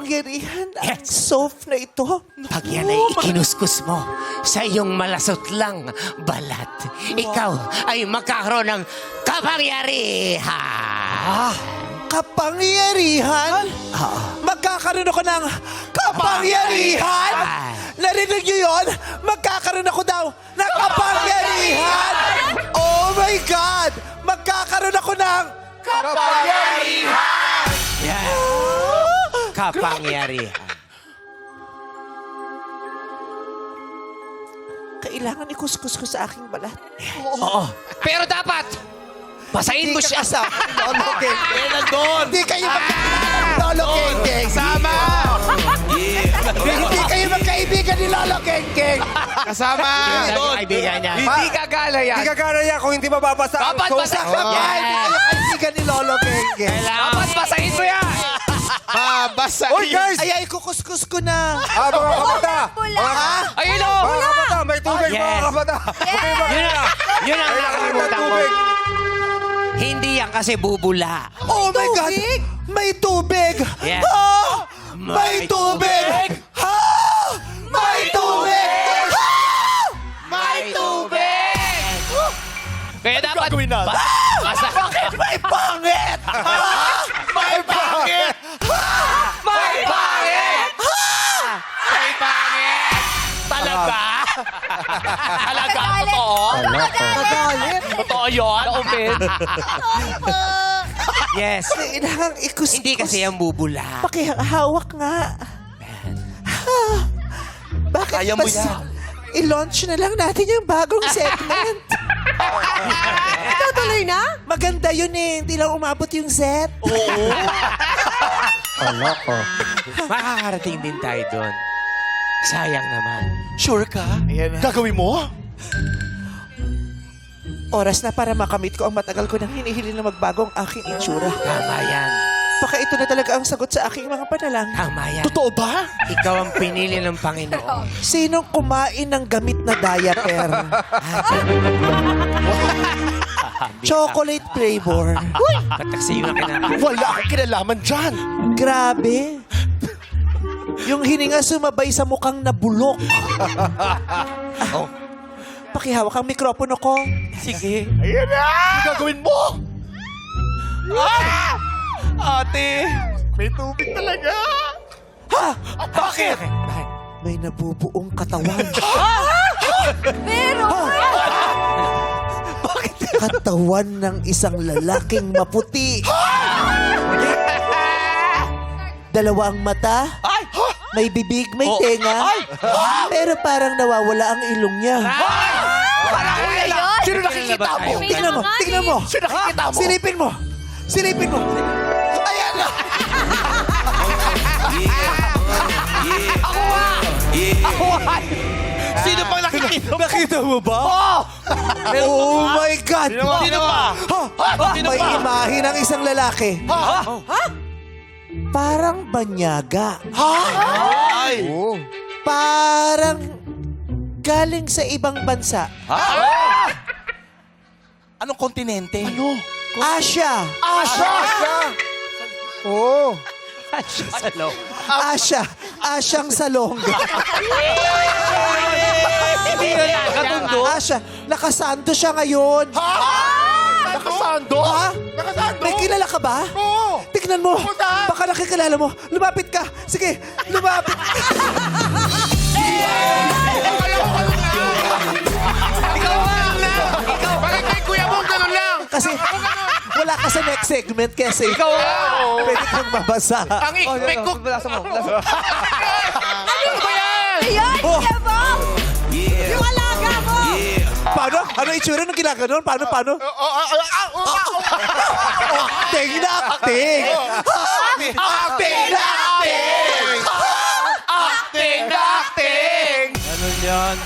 kapangyarihan ang soft na ito. Pag yan ay ikinuskus mo sa iyong malasot lang balat, ikaw ay magkakaroon ng kapangyarihan. Kapangyarihan? Magkakaroon ako ng kapangyarihan? Narinig niyo yun? Magkakaroon ako daw ng kapangyarihan! Oh my God! Magkakaroon ako ng kapangyarihan! Yan. Kapangyarihan. Kailangan ikuskus ko sa aking balat. Oo. Pero dapat, pasain mo siya sa... Lolo Geng-Geng. Nandun! Hindi kayo Lolo Geng-Geng. Kasama! Hindi kayo magkaibigan ni Lolo Geng-Geng. Kasama! Kaibigan niya. Hindi kagala yan. Hindi kagana yan kung hindi mababasa ang Dapat soap. basa. Hindi kayo kaibigan ni Lolo Geng-Geng. Dapat pasain mo yan. Mabasa. Uy, guys! Ay, ikukuskus ko na. Mga kabata! Ayun o. Mga kabata! May tubig, Yes. mga kabata! Yun ang Kailangan nakalimutan ng ko. tubig. Hindi yan kasi bubula. Oh my God! May tubig! Yeah. Ah! May tubig! Ha! May tubig! Ha! May tubig! Kaya dapat... Gagawin natin. Bakit may pangit? Ha! May pangit! May pangit! May pangit! Talaga? Talaga? Totoo? Totoo yun? Naumpin? Yes. Kailangan ikuskus. Hindi kasi yan bubula. Pakihawak nga. Ha! Bakit Kaya mo mas yan. i-launch na lang natin yung bagong segment? Tutuloy na? Maganda yun eh. Hindi lang umabot yung set. Makakarating din tayo doon. Sayang naman. Sure ka? Gagawin mo? Oras na para makamit ko ang matagal ko nang hinihili na magbago ang aking itsura. Tama yan. Baka ito na talaga ang sagot sa aking mga panalangin. Tama yan. Totoo ba? Ikaw ang pinili ng Panginoon. Sinong kumain ng gamit na diaper? Chocolate flavor. Ba't kasi yun ang kinakain? Wala akong kinalaman dyan. Grabe. Yung hininga sumabay sa mukhang nabulok. Oh. Pakihawak ang mikropono ko. Sige. Ayan na! Ano gagawin mo? Ah! Ate, may tubig talaga. Ha? Bakit? May nabubuong katawan. Pero, Katawan ng isang lalaking maputi. Dalawa ang mata. Ay! May bibig, may tenga. Pero parang nawawala ang ilong niya. Parang wala. Sino nakikita mo? May Tingnan mo, nanganganin. tingnan mo. Sino nakikita mo? Silipin mo. Silipin mo. Ayan na. Sino pang nakikita mo? Nakita mo ba? Oh my God. Sino pa? Sino May pa? imahe ng isang lalaki. Parang banyaga. Ay! Parang galing sa ibang bansa. Anong kontinente? Ano? Asia. Oo. Asia. Asyang salongga. Hindi na nakatundo. Asia. Nakasando siya ngayon. Nakasando? Ha? Nakasando? May kilala ka ba? Oo! Tignan mo. Puta! Baka nakikilala mo. Lumapit ka. Sige, lumapit. Ikaw lang na! Ikaw! Bakit kay kuya mo ganun lang? Kasi wala ka sa next segment kasi. Ikaw pwede kang mabasa. Ang ikmek ko! Lasa mo. Ano ba yan? Ayun, Oh. Yabong! Yung alaga mo! Paano? Ano itsura nung ginaganon? Paano? Acting na acting! Acting na acting! Acting! Acting! Ano yan?